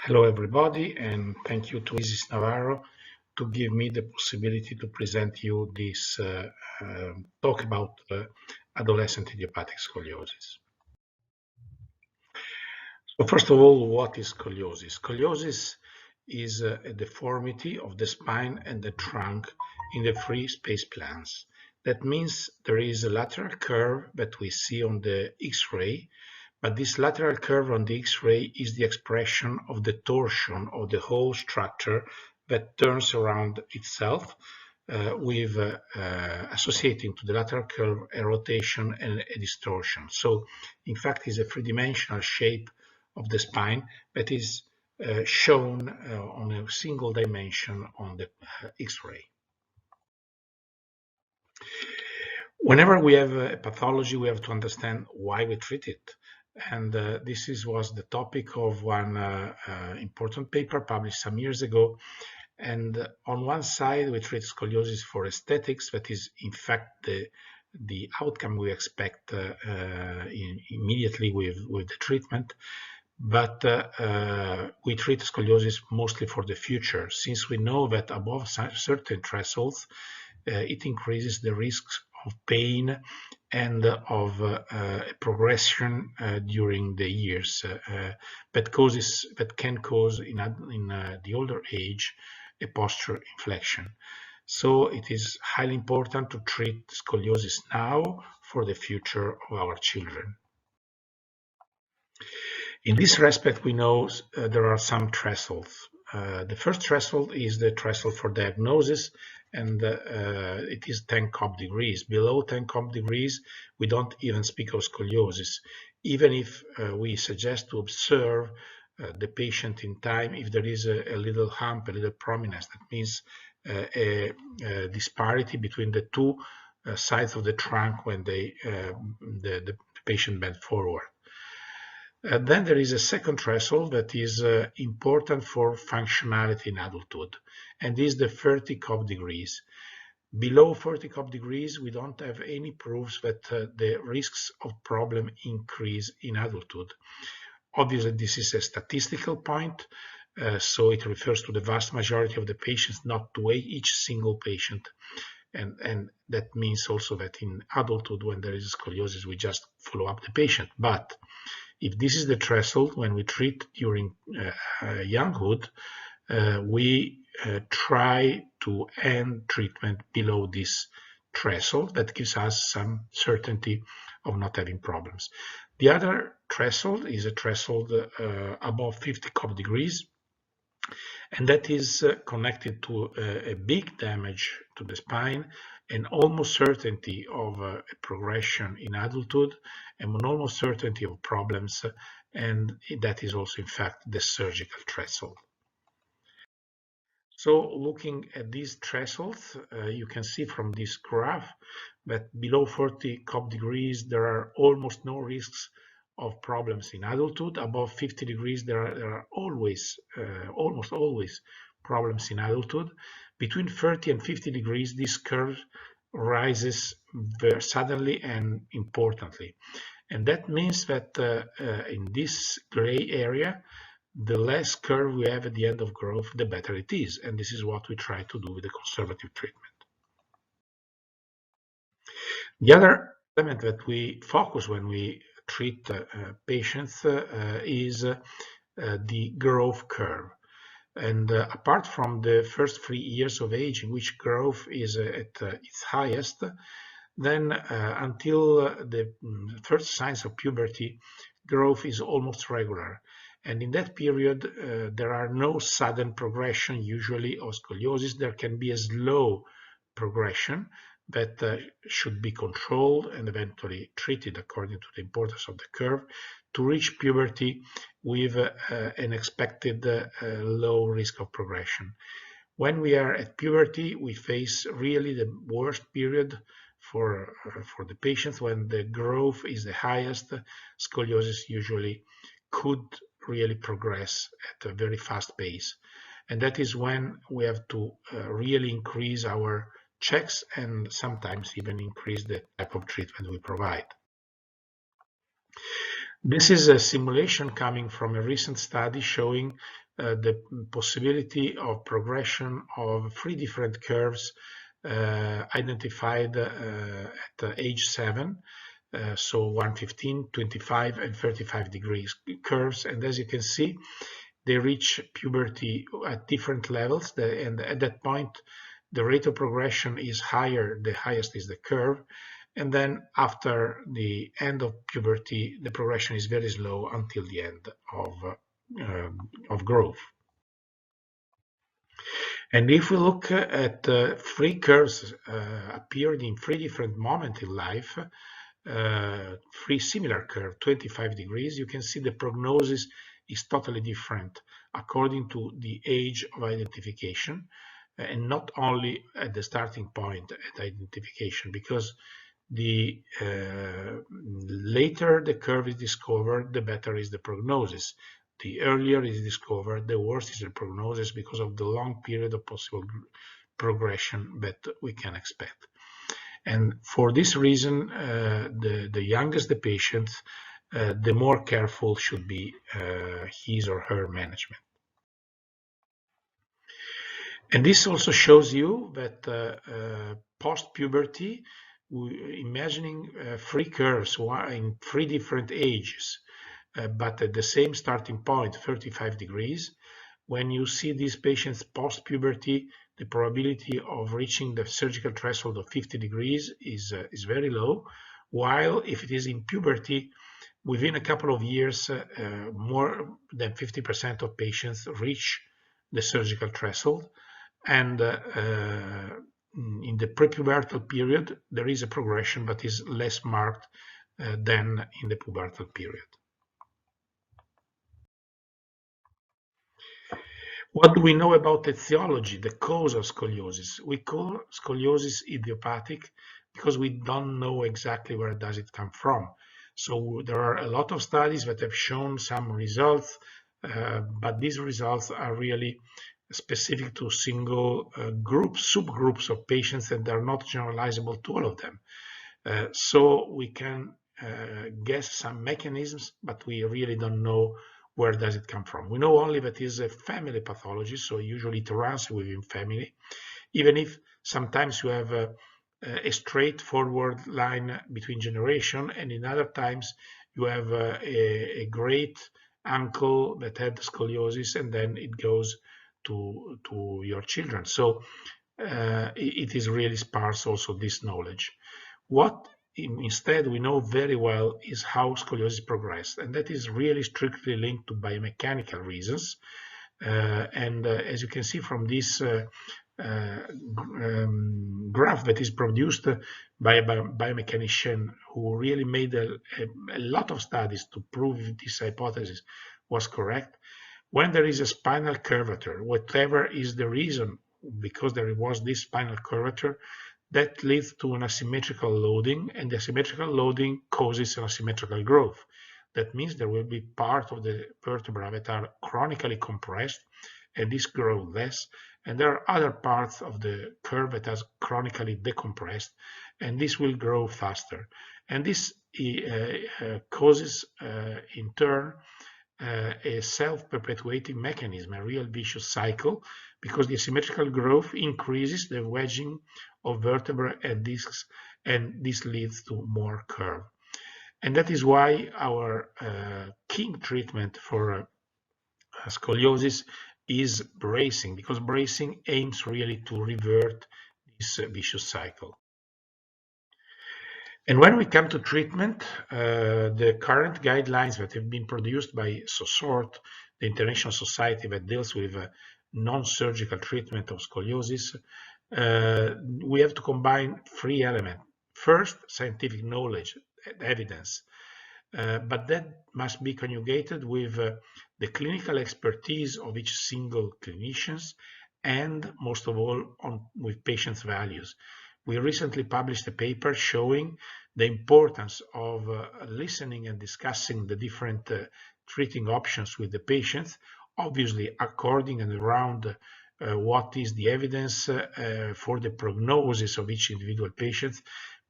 Hello everybody, and thank you to Isis Navarro to give me the possibility to present you this talk about adolescent idiopathic scoliosis. So first of all, what is scoliosis? Scoliosis is a deformity of the spine and the trunk in the free space plans. That means there is a lateral curve that we see on the X-ray, but this lateral curve on the X-ray is the expression of the torsion of the whole structure that turns around itself with associating to the lateral curve a rotation and a distortion. So in fact, it's a three-dimensional shape of the spine that is shown on a single dimension on the X-ray. Whenever we have a pathology, we have to understand why we treat it. And was the topic of one important paper published some years ago. And on one side, we treat scoliosis for aesthetics, that is, in fact, the outcome we expect immediately with the treatment. But we treat scoliosis mostly for the future, since we know that above certain thresholds, it increases the risks of pain and of progression during the years that can cause in the older age a posture inflection. So it is highly important to treat scoliosis now for the future of our children. In this respect, we know there are some thresholds. The first threshold is the threshold for diagnosis, and it is 10 Cobb degrees. Below 10 Cobb degrees, we don't even speak of scoliosis, even if we suggest to observe the patient in time if there is a little hump, a little prominence. That means a disparity between the two sides of the trunk when the patient bent forward. Then there is a second threshold that is important for functionality in adulthood, and is the 30 Cobb degrees. Below 30 Cobb degrees, we don't have any proofs that the risks of problem increase in adulthood. Obviously, this is a statistical point, so it refers to the vast majority of the patients, not to each single patient. And that means also that in adulthood, when there is scoliosis, we just follow up the patient. But if this is the threshold when we treat during younghood, we try to end treatment below this threshold. That gives us some certainty of not having problems. The other threshold is a threshold above 50 Cobb degrees, and that is connected to a big damage to the spine, an almost certainty of a progression in adulthood, and an almost certainty of problems, and that is also, in fact, the surgical threshold. So looking at these thresholds, you can see from this graph that below 40 Cobb degrees, there are almost no risks of problems in adulthood. Above 50 degrees, there are always, almost always, problems in adulthood. Between 30 and 50 degrees, this curve rises very suddenly and importantly. And that means that in this gray area, the less curve we have at the end of growth, the better it is. And this is what we try to do with the conservative treatment. The other element that we focus when we treat patients is the growth curve. And apart from the first 3 years of age in which growth is at its highest, then until the first signs of puberty, growth is almost regular. And in that period, there are no sudden progression usually of scoliosis. There can be a slow progression that should be controlled and eventually treated according to the importance of the curve to reach puberty with an expected low risk of progression. When we are at puberty, we face really the worst period for the patients. When the growth is the highest, scoliosis usually could really progress at a very fast pace. And that is when we have to really increase our checks and sometimes even increase the type of treatment we provide. This is a simulation coming from a recent study showing the possibility of progression of 3 different curves identified at age 7. So 115, 25, and 35 degrees curves. And as you can see, they reach puberty at different levels. And at that point, the rate of progression is higher, the highest is the curve. And then after the end of puberty, the progression is very slow until the end of growth. And if we look at 3 curves appeared in 3 different moments in life, 3 similar curves, 25 degrees, you can see the prognosis is totally different according to the age of identification, and not only at the starting point at identification, because the later the curve is discovered, the better is the prognosis. The earlier it is discovered, the worse is the prognosis because of the long period of possible progression that we can expect. And for this reason, the youngest the patient, the more careful should be his or her management. And this also shows you that post-puberty, imagining 3 curves in 3 different ages, but at the same starting point, 35 degrees, when you see these patients post-puberty, the probability of reaching the surgical threshold of 50 degrees is very low, while if it is in puberty, within a couple of years, more than 50% of patients reach the surgical threshold. And in the prepubertal period, there is a progression, but is less marked than in the pubertal period. What do we know about the etiology, the cause of scoliosis? We call scoliosis idiopathic because we don't know exactly where does it come from. So there are a lot of studies that have shown some results, but these results are really specific to single groups, subgroups of patients, and they're not generalizable to all of them. So we can guess some mechanisms, but we really don't know where does it come from. We know only that it is a family pathology, so usually it runs within family, even if sometimes you have a straightforward line between generation, and in other times you have a great uncle that had scoliosis, and then it goes to your children. So it is really sparse also, this knowledge. What instead we know very well is how scoliosis progressed, and that is really strictly linked to biomechanical reasons. As you can see from this graph that is produced by a biomechanician who really made a lot of studies to prove this hypothesis was correct, when there is a spinal curvature, whatever is the reason, because there was this spinal curvature, that leads to an asymmetrical loading, and the asymmetrical loading causes an asymmetrical growth. That means there will be part of the vertebra that are chronically compressed, and this grows less, and there are other parts of the curve that are chronically decompressed, and this will grow faster. And this causes, in turn, a self-perpetuating mechanism, a real vicious cycle, because the asymmetrical growth increases the wedging of vertebrae and discs, and this leads to more curve. And that is why our king treatment for scoliosis is bracing, because bracing aims really to revert this vicious cycle. And when we come to treatment, the current guidelines that have been produced by SOSORT, the international society that deals with non-surgical treatment of scoliosis, we have to combine 3 elements. First, scientific knowledge, evidence, but that must be conjugated with the clinical expertise of each single clinicians, and most of all with patients' values. We recently published a paper showing the importance of listening and discussing the different treating options with the patients, obviously according and around what is the evidence for the prognosis of each individual patient.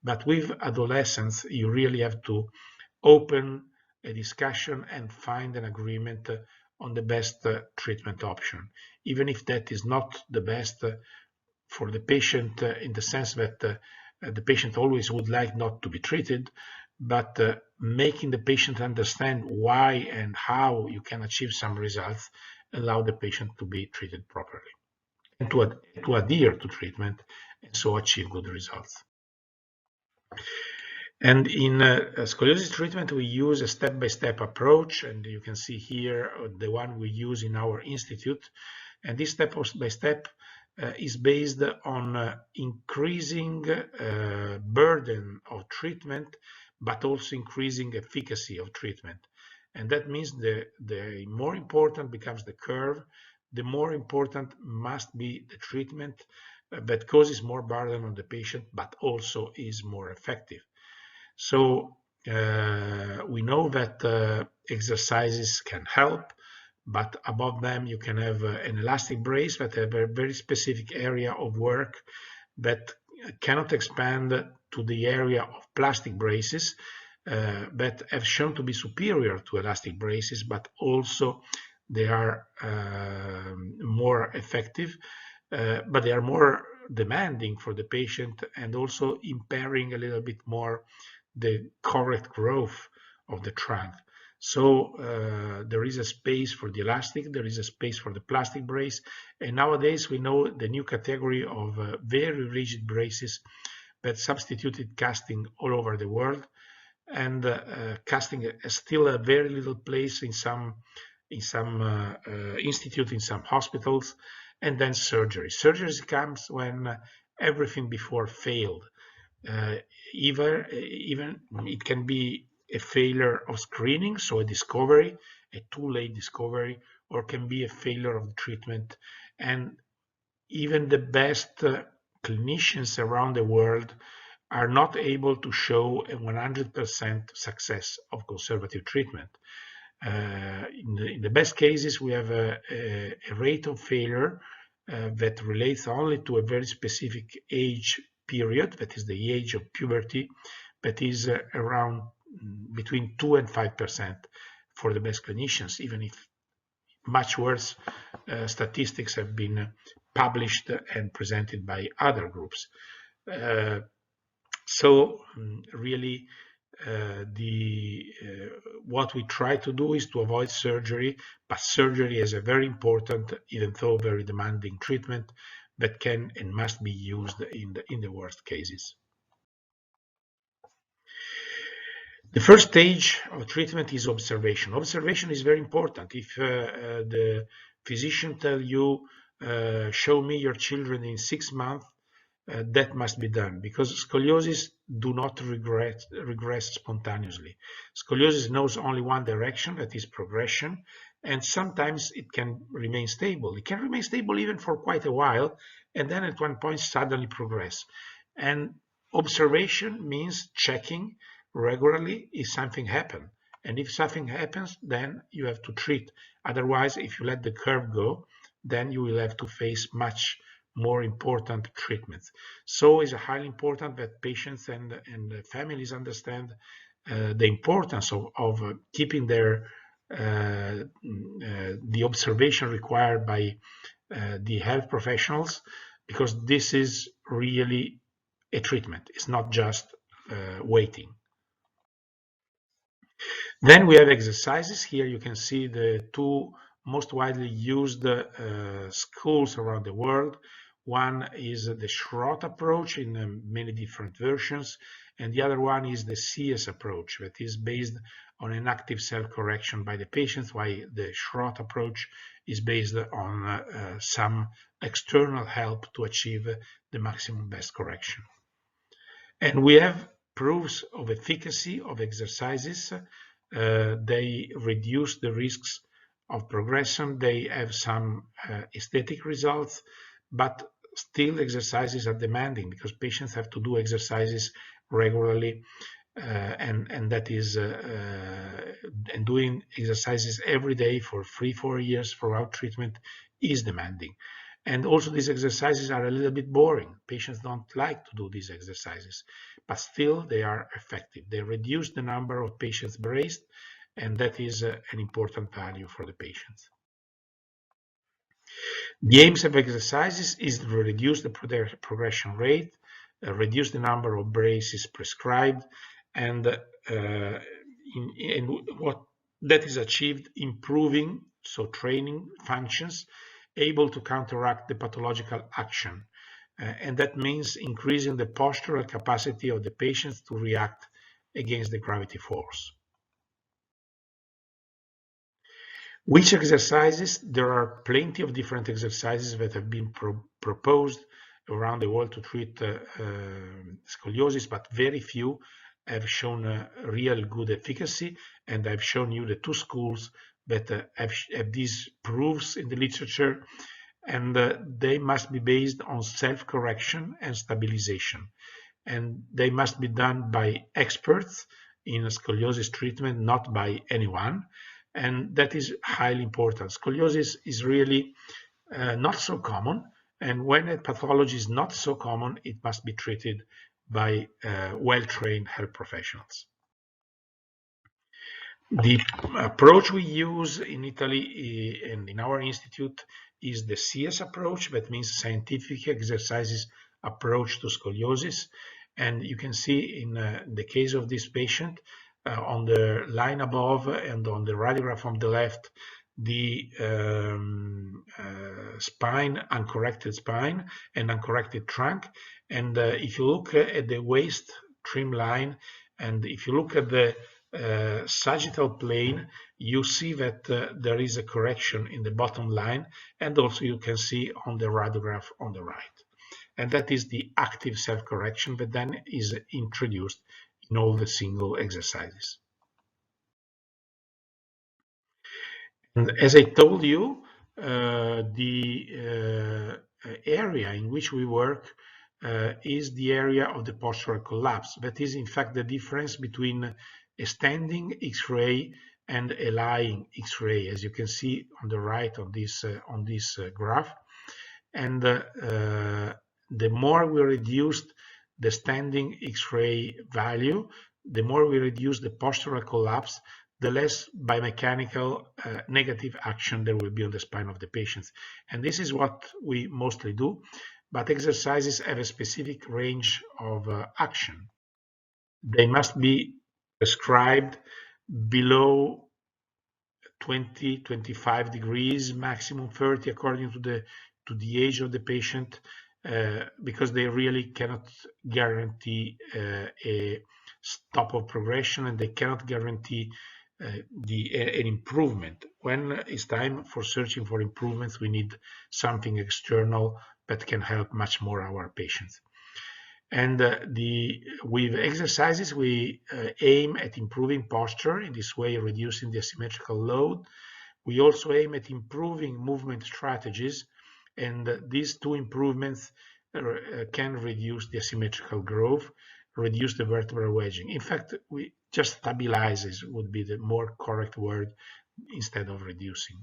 But with adolescents, you really have to open a discussion and find an agreement on the best treatment option, even if that is not the best for the patient in the sense that the patient always would like not to be treated, but making the patient understand why and how you can achieve some results allow the patient to be treated properly and to adhere to treatment and so achieve good results. And in scoliosis treatment, we use a step-by-step approach, and you can see here the one we use in our institute. And this step-by-step is based on increasing burden of treatment, but also increasing efficacy of treatment. And that means the more important becomes the curve, the more important must be the treatment that causes more burden on the patient, but also is more effective. So we know that exercises can help, but above them you can have an elastic brace that have a very specific area of work that cannot expand to the area of plastic braces that have shown to be superior to elastic braces, but also they are more effective, but they are more demanding for the patient and also impairing a little bit more the correct growth of the trunk. So there is a space for the elastic, there is a space for the plastic brace, and nowadays we know the new category of very rigid braces that substituted casting all over the world, and casting is still a very little place in some institute, in some hospitals, and then surgery. Surgery comes when everything before failed. Even it can be a failure of screening, so a discovery, a too late discovery, or can be a failure of treatment. And even the best clinicians around the world are not able to show a 100% success of conservative treatment. In the best cases, we have a rate of failure that relates only to a very specific age period, that is the age of puberty, that is around between 2 and 5% for the best clinicians, even if much worse statistics have been published and presented by other groups. So really, what we try to do is to avoid surgery, but surgery is a very important, even though very demanding treatment that can and must be used in the worst cases. The first stage of treatment is observation. Observation is very important. If the physician tells you, show me your children in 6 months, that must be done, because scoliosis do not regress spontaneously. Scoliosis knows only one direction, that is progression, and sometimes it can remain stable. It can remain stable even for quite a while, and then at one point suddenly progress. And observation means checking regularly if something happened. And if something happens, then you have to treat. Otherwise, if you let the curve go, then you will have to face much more important treatments. So it's highly important that patients and families understand the importance of keeping their the observation required by the health professionals, because this is really a treatment. It's not just waiting. Then we have exercises. Here you can see the two most widely used schools around the world. One is the Schrott approach in many different versions, and the other one is the CS approach that is based on an active self-correction by the patients, while the Schrott approach is based on some external help to achieve the maximum best correction. And we have proofs of efficacy of exercises. They reduce the risks of progression. They have some aesthetic results, but still exercises are demanding because patients have to do exercises regularly, and that is and doing exercises every day for 3-4 years throughout treatment is demanding. And also these exercises are a little bit boring. Patients don't like to do these exercises, but still they are effective. They reduce the number of patients braced, and that is an important value for the patients. The aims of exercises is to reduce the progression rate, reduce the number of braces prescribed, and what that is achieved improving, so training functions, able to counteract the pathological action. And that means increasing the postural capacity of the patients to react against the gravity force. Which exercises? There are plenty of different exercises that have been proposed around the world to treat scoliosis, but very few have shown real good efficacy, and I've shown you the two schools that have these proofs in the literature, and they must be based on self-correction and stabilization, and they must be done by experts in scoliosis treatment, not by anyone, and that is highly important. Scoliosis is really not so common, and when a pathology is not so common, it must be treated by well-trained health professionals. The approach we use in Italy and in our institute is the CS approach, that means scientific exercises approach to scoliosis. And you can see in the case of this patient, on the line above and on the radiograph on the left, the spine, uncorrected spine and uncorrected trunk. And if you look at the waist trim line, and if you look at the sagittal plane, you see that there is a correction in the bottom line, and also you can see on the radiograph on the right. And that is the active self-correction that then is introduced in all the single exercises. And as I told you, the area in which we work is the area of the postural collapse. That is, in fact, the difference between a standing X-ray and a lying X-ray, as you can see on the right on this graph. And the more we reduced the standing X-ray value, the more we reduce the postural collapse, the less biomechanical negative action there will be on the spine of the patients. And this is what we mostly do, but exercises have a specific range of action. They must be prescribed below 20, 25 degrees, maximum 30 according to the age of the patient, because they really cannot guarantee a stop of progression, and they cannot guarantee an improvement. When it's time for searching for improvements, we need something external that can help much more our patients. And with exercises, we aim at improving posture, in this way reducing the asymmetrical load. We also aim at improving movement strategies, and these two improvements can reduce the asymmetrical growth, reduce the vertebral wedging. In fact, we just stabilizes would be the more correct word instead of reducing.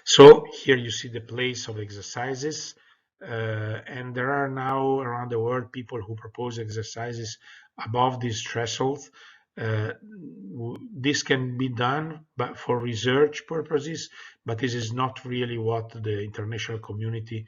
So here you see the place of exercises, and there are now around the world people who propose exercises above these thresholds. This can be done but for research purposes, but this is not really what the international community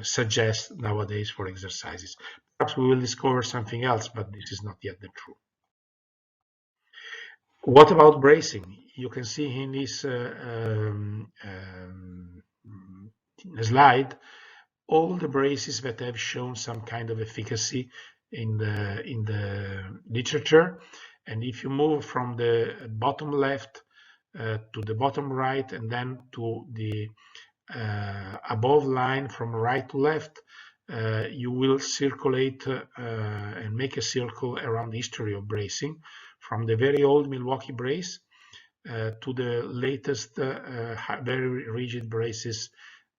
suggests nowadays for exercises. Perhaps we will discover something else, but this is not yet the truth. What about bracing? You can see in this slide all the braces that have shown some kind of efficacy in the literature. And if you move from the bottom left to the bottom right, and then to the above line from right to left, you will circulate and make a circle around the history of bracing, from the very old Milwaukee brace to the latest very rigid braces,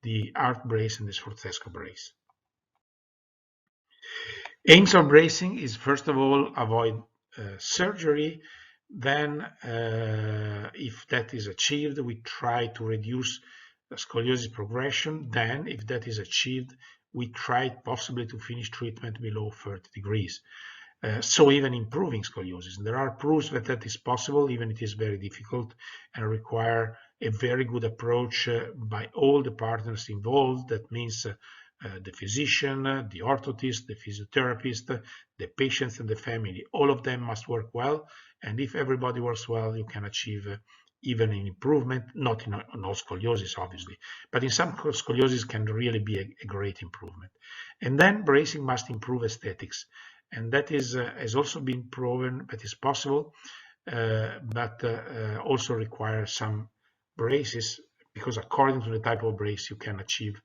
the Art brace and the Sforzesco brace. Aims of bracing is, first of all, avoid surgery. Then, if that is achieved, we try to reduce scoliosis progression. Then, if that is achieved, we try possibly to finish treatment below 30 degrees. so even improving scoliosis. There are proofs that that is possible, even it is very difficult and require a very good approach by all the partners involved. That means the physician, the orthotist, the physiotherapist, the patients and the family. All of them must work well, and if everybody works well, you can achieve even an improvement, not in all scoliosis, obviously, but in some scoliosis can really be a great improvement. And then bracing must improve aesthetics, and that is has also been proven that is possible, but also requires some braces, because according to the type of brace, you can achieve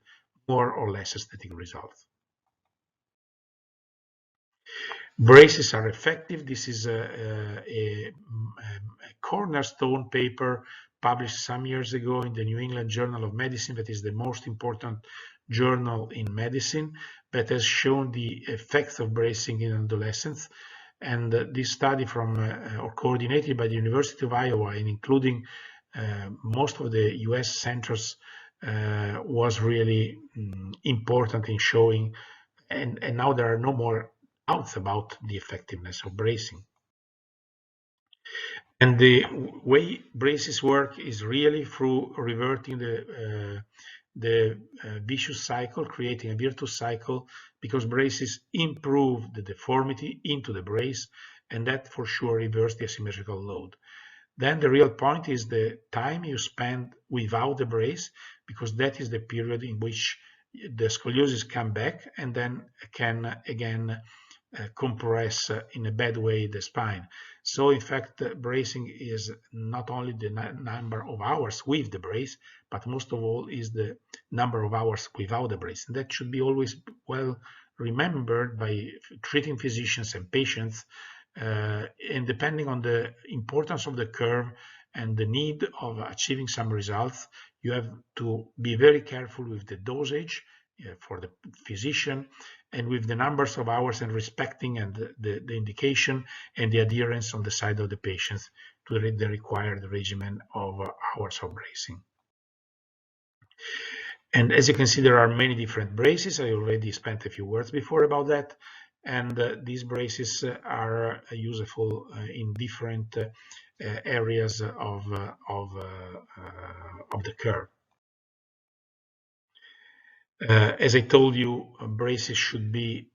more or less aesthetic results. Braces are effective. This is a cornerstone paper published some years ago in the New England Journal of Medicine, that is the most important journal in medicine, that has shown the effects of bracing in adolescents. And this study or coordinated by the University of Iowa and including most of the US centers was really important in showing, and now there are no more doubts about the effectiveness of bracing. And the way braces work is really through reverting the vicious cycle, creating a virtuous cycle, because braces improve the deformity into the brace, and that for sure reverses the asymmetrical load. Then the real point is the time you spend without the brace, because that is the period in which the scoliosis come back and then can again compress in a bad way the spine. So in fact, bracing is not only the number of hours with the brace, but most of all is the number of hours without the brace. And that should be always well remembered by treating physicians and patients, and depending on the importance of the curve and the need of achieving some results, you have to be very careful with the dosage for the physician and with the numbers of hours, and respecting and the indication and the adherence on the side of the patients to the required regimen of hours of bracing. And as you can see, there are many different braces. I already spent a few words before about that. And these braces are useful in different areas of the curve. As I told you, braces should be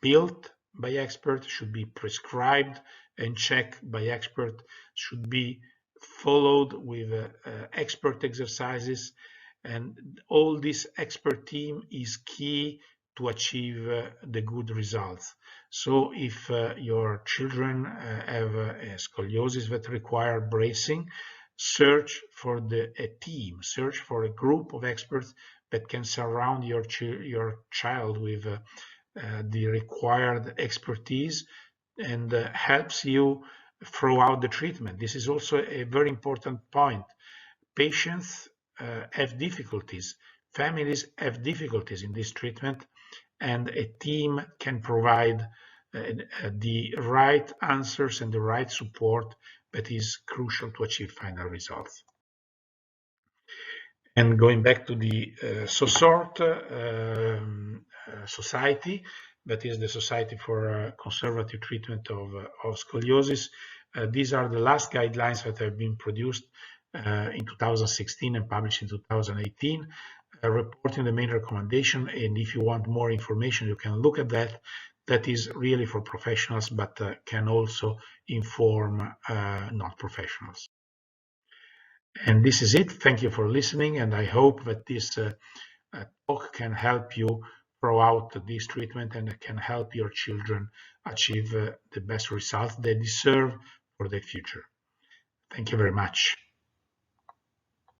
built by experts, should be prescribed and checked by experts, should be followed with expert exercises, and all this expert team is key to achieve the good results. So if your children have scoliosis that require bracing, search for a team, search for a group of experts that can surround your child with the required expertise and helps you throughout the treatment. This is also a very important point. Patients have difficulties, families have difficulties in this treatment, and a team can provide the right answers and the right support that is crucial to achieve final results. And going back to the SOSORT society, that is the Society for Conservative Treatment of Scoliosis, these are the last guidelines that have been produced in 2016 and published in 2018, reporting the main recommendation. And if you want more information, you can look at that. That is really for professionals, but can also inform non-professionals. And this is it. Thank you for listening, and I hope that this talk can help you throughout this treatment and can help your children achieve the best results they deserve for their future. Thank you very much.